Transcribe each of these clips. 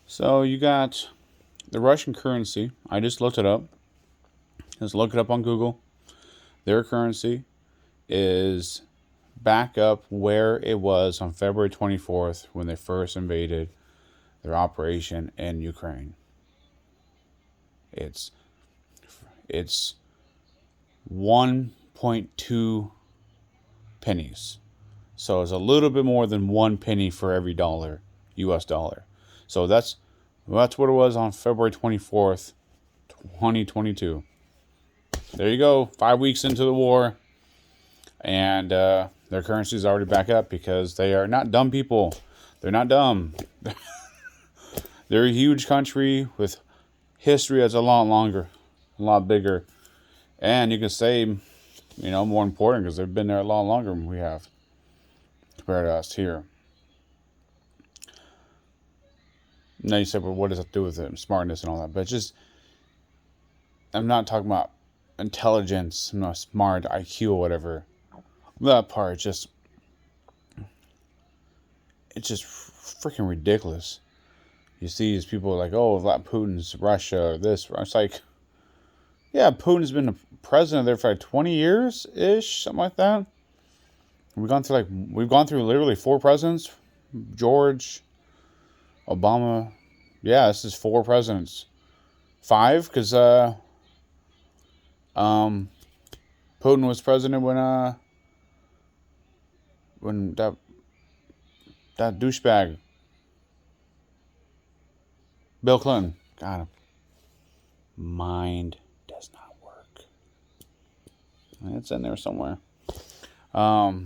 So you got the Russian currency. I just looked it up. Just look it up on Google. Their currency is back up where it was on February 24th when they first invaded their operation in Ukraine. It's it's 1.2 pennies. So it's a little bit more than 1 penny for every dollar, US dollar. So that's what it was on February 24th, 2022. There you go. 5 weeks into the war, and their currency is already back up because they are not dumb people. They're not dumb. They're a huge country with history that's a lot longer, a lot bigger, and you can say, more important because they've been there a lot longer than we have compared to us here. Now you said, well, what does that do with it? Smartness and all that. But it's just, I'm not talking about intelligence, I'm not smart, IQ or whatever. That part, it's just freaking ridiculous. You see these people like, oh, Putin's Russia or this. It's like, yeah, Putin's been the president there for like 20 years ish, something like that. We've gone through literally 4 presidents. George, Obama. Yeah, this is 4 presidents. 5, because Putin was president when that douchebag Bill Clinton got him. Mind does not work. It's in there somewhere. So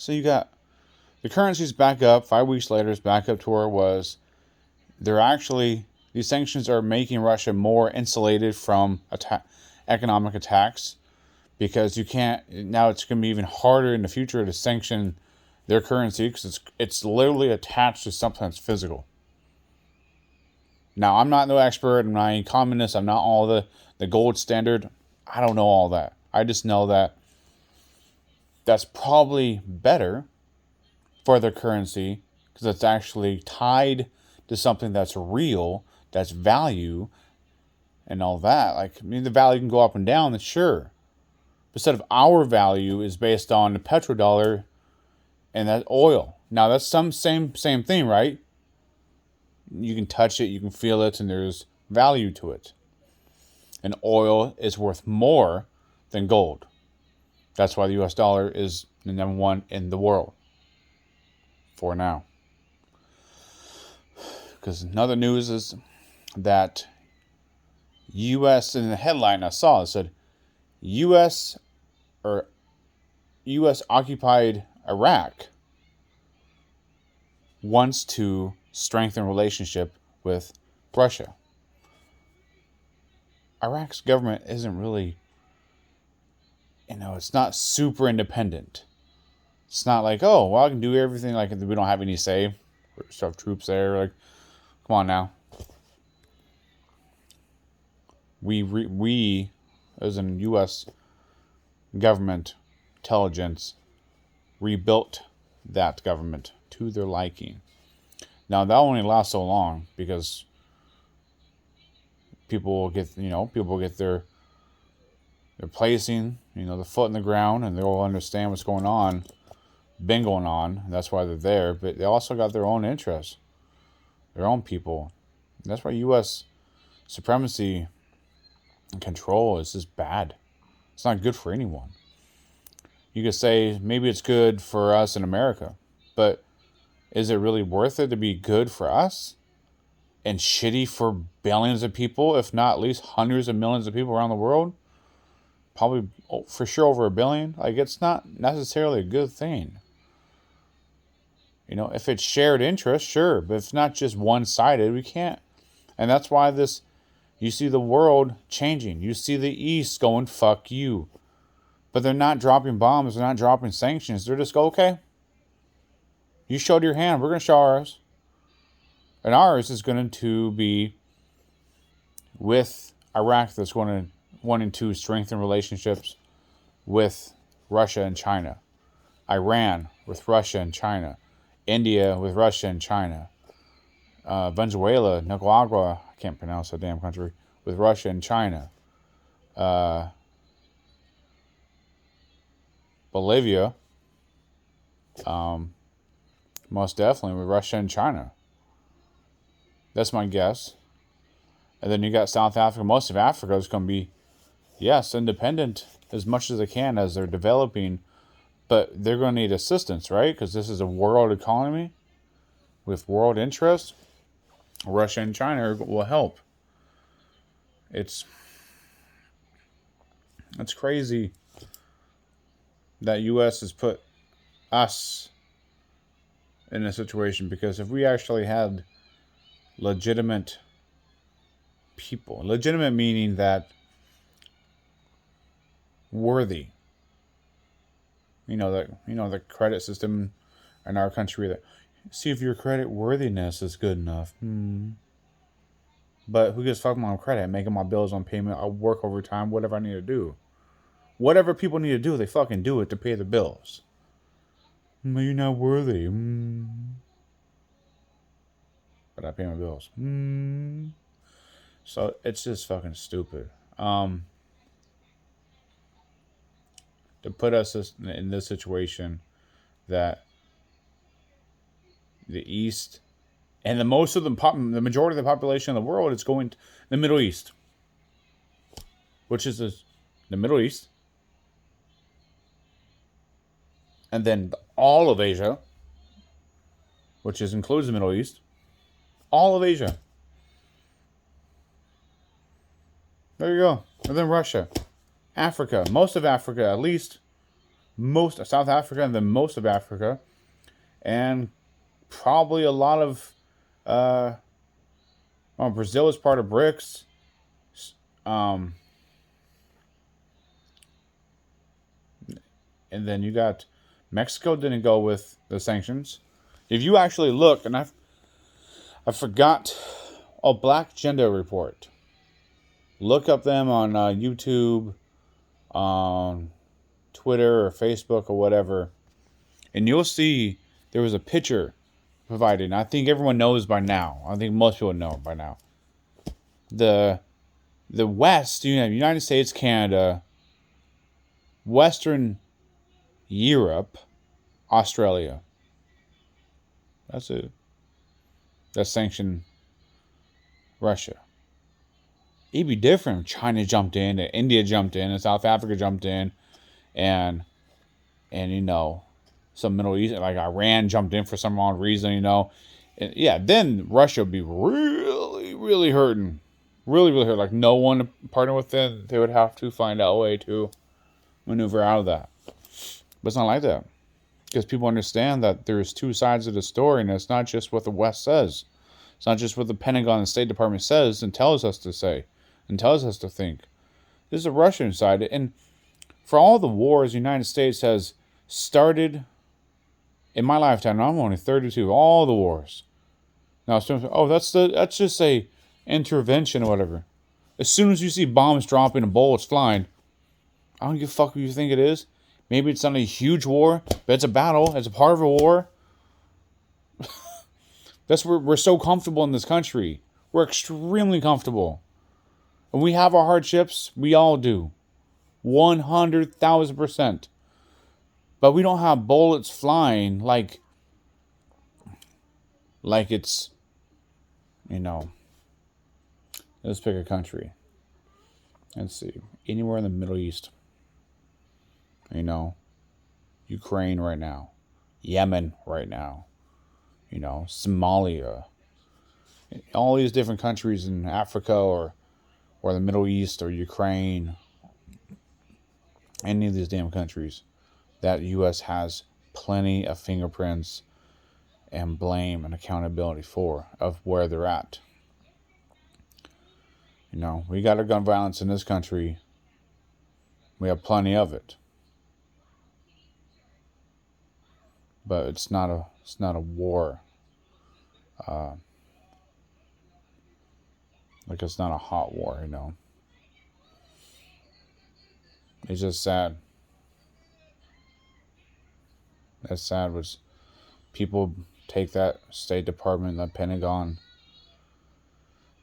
you got the currency's back up. 5 weeks later, it's back up to where it was. These sanctions are making Russia more insulated from economic attacks, because you can't, now it's going to be even harder in the future to sanction their currency because it's literally attached to something that's physical. Now, I'm not no expert, I'm not a communist, I'm not all the gold standard. I don't know all that. I just know that that's probably better for their currency because it's actually tied to something that's real, that's value, and all that. Like, the value can go up and down, that's sure. But instead of our value is based on the petrodollar and that oil. Now, that's same thing, right? You can touch it, you can feel it, and there's value to it. And oil is worth more than gold. That's why the US dollar is the number 1 in the world for now. Because another news is that US, in the headline I saw, it said US occupied Iraq wants to strengthen relationship with Russia. Iraq's government isn't really, it's not super independent. It's not like, oh, well, I can do everything, like we don't have any say. We still have troops there. Like, come on now. We as in U.S. government intelligence, rebuilt that government to their liking. Now, that only lasts so long because people will get their placing, the foot in the ground, and they'll understand what's going on, been going on, and that's why they're there. But they also got their own interests, their own people. And that's why U.S. supremacy and control is just bad. It's not good for anyone. You could say maybe it's good for us in America, but is it really worth it to be good for us and shitty for billions of people, if not at least hundreds of millions of people around the world? Probably for sure over 1 billion. Like, it's not necessarily a good thing. If it's shared interest, sure, but if it's not just one-sided, we can't. And that's why you see the world changing. You see the East going, fuck you. But they're not dropping bombs, they're not dropping sanctions. They're just go, okay, you showed your hand, we're going to show ours. And ours is going to be with Iraq, that's wanting to strengthen relationships with Russia and China. Iran with Russia and China. India with Russia and China. Venezuela, Nicaragua, I can't pronounce that damn country, with Russia and China. Uh, Bolivia, um, most definitely with Russia and China. That's my guess. And then you got South Africa. Most of Africa is going to be, yes, independent as much as they can as they're developing, but they're going to need assistance, right? Because this is a world economy with world interest. Russia and China will help. It's crazy that U.S. has put us in a situation, because if we actually had legitimate people, legitimate meaning that worthy, the credit system in our country, that see if your credit worthiness is good enough. But who gives a fuck about my credit? I'm making my bills on payment. I'll work overtime, whatever I need to do. Whatever people need to do, they fucking do it to pay the bills. But you're not worthy. But I pay my bills. So it's just fucking stupid. To put us in this situation that the East and the majority of the population of the world is going to the Middle East, which is the Middle East, and then all of Asia, which includes the Middle East, all of Asia. There you go. And then Russia, Africa, most of Africa, at least most of South Africa, and then most of Africa, and probably a lot of Brazil is part of BRICS. And then you got Mexico didn't go with the sanctions. If you actually look, and I forgot, Black Gender Report. Look up them on YouTube, on Twitter or Facebook or whatever, and you'll see there was a picture provided. And I think everyone knows by now. I think most people know by now. The West, United States, Canada, Western Europe, Australia. That's it. That sanctioned Russia. It'd be different if China jumped in, and India jumped in, and South Africa jumped in, and some Middle East, like Iran jumped in for some odd reason, And yeah, then Russia would be really, really hurting. Really, really hurt. Like no one to partner with them. They would have to find out a way to maneuver out of that. But it's not like that. Because people understand that there's two sides of the story, and it's not just what the West says. It's not just what the Pentagon and State Department says and tells us to say and tells us to think. There's a Russian side. And for all the wars the United States has started in my lifetime, I'm only 32, all the wars. Now, that's just a intervention or whatever. As soon as you see bombs dropping and bullets flying, I don't give a fuck what you think it is. Maybe it's not a huge war, but it's a battle. It's a part of a war. That's where we're so comfortable in this country. We're extremely comfortable. And we have our hardships. We all do. 100,000%. But we don't have bullets flying like it's, let's pick a country. Let's see. Anywhere in the Middle East. Ukraine right now. Yemen right now. Somalia. All these different countries in Africa or the Middle East or Ukraine. Any of these damn countries that the U.S. has plenty of fingerprints and blame and accountability for of where they're at. We got our gun violence in this country. We have plenty of it. But it's not a war. Like it's not a hot war, It's just sad. That's sad was people take that State Department, the Pentagon,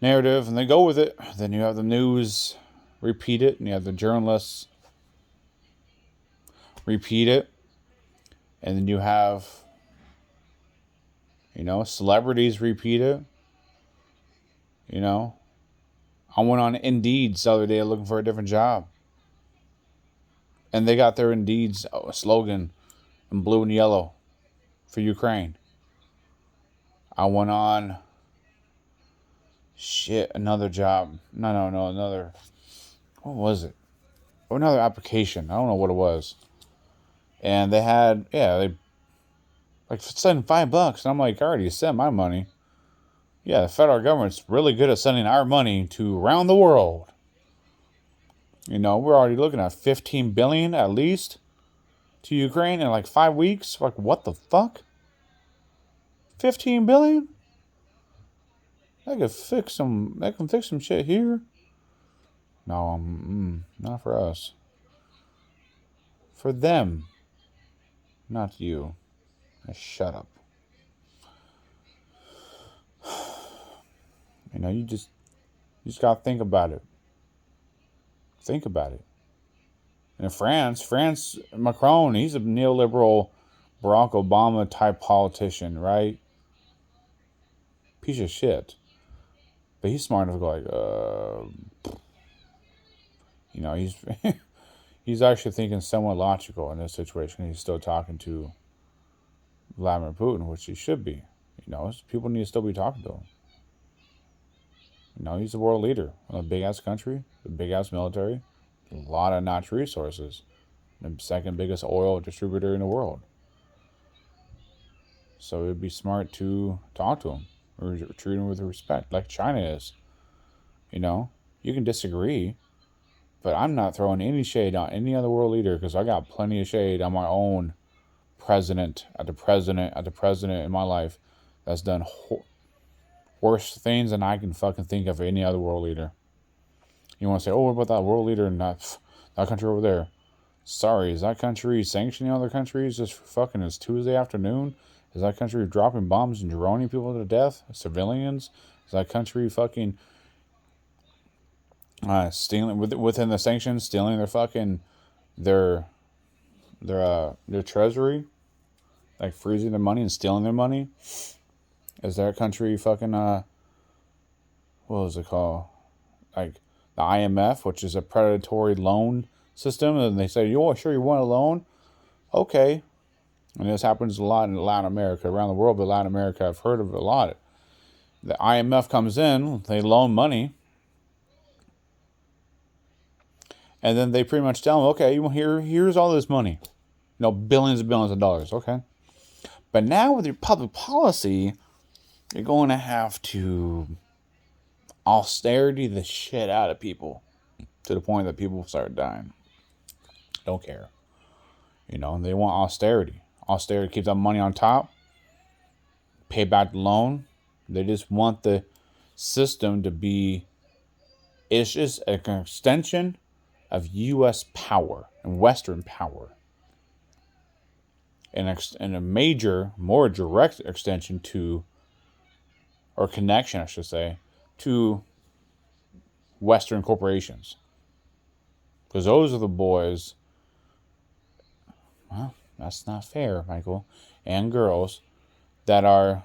narrative and they go with it. Then you have the news repeat it, and you have the journalists repeat it, and then you have, celebrities repeat it. I went on Indeed the other day looking for a different job, and they got their Indeed's slogan in blue and yellow for Ukraine. I went on another job. Another, what was it? Another application. I don't know what it was. And they had, they like sending $5. And I'm like, I already sent my money. Yeah, the federal government's really good at sending our money to around the world. We're already looking at $15 billion at least to Ukraine in like 5 weeks. Like, what the fuck? $15 billion? They can fix some shit here. No, not for us. For them. Not you. Shut up. You just gotta think about it. Think about it. And in France, Macron, he's a neoliberal Barack Obama type politician, right? Piece of shit. But he's smart enough to go like, he's he's actually thinking somewhat logical in this situation. He's still talking to Vladimir Putin, which he should be. People need to still be talking to him. He's the world leader of a big-ass country, a big-ass military, a lot of natural resources, the second biggest oil distributor in the world. So it would be smart to talk to him or treat him with respect, like China is. You can disagree, but I'm not throwing any shade on any other world leader because I got plenty of shade on my own president in my life that's done worse things than I can fucking think of any other world leader. You want to say, what about that world leader in that country over there? Sorry, is that country sanctioning other countries just fucking it's Tuesday afternoon? Is that country dropping bombs and droning people to death? Civilians? Is that country fucking stealing within the sanctions, stealing their fucking their treasury? Like freezing their money and stealing their money? Is that country fucking what was it called? Like the IMF, which is a predatory loan system, and they say, "You sure you want a loan?" Okay, and this happens a lot in Latin America, around the world, but Latin America, I've heard of it a lot. The IMF comes in, they loan money, and then they pretty much tell them, "Okay, here's all this money, billions and billions of dollars." Okay, but now with your public policy, you're going to have to austerity the shit out of people to the point that people start dying. Don't care. They want austerity. Austerity keeps that money on top. Pay back the loan. They just want the system to be, it's just an extension of U.S. power and Western power. And a major, more direct extension to, or connection, I should say, to Western corporations. Because those are the boys, well, that's not fair, Michael, and girls that are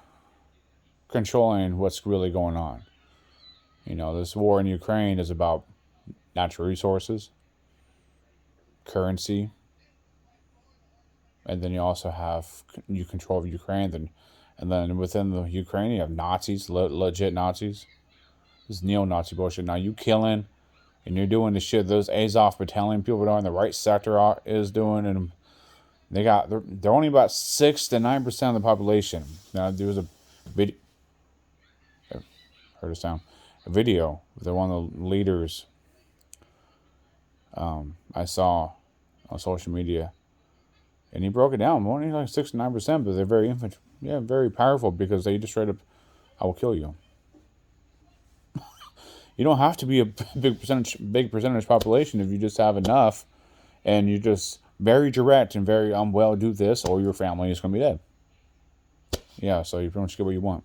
controlling what's really going on. This war in Ukraine is about natural resources, currency, and then you also have control of Ukraine. And then within the Ukraine, you have Nazis, legit Nazis. This neo-Nazi bullshit. Now you killing, and you're doing the shit those Azov battalion people doing the right sector is doing, and they're only about 6 to 9% of the population. Now there was a video. Heard a sound. A video. They're one of the leaders. I saw on social media, and he broke it down. Only like 6 to 9%, but they're very powerful because they just straight up, I will kill you. You don't have to be a big percentage population if you just have enough, and you're just very direct and very well do this, or your family is going to be dead. Yeah, so you pretty much get what you want.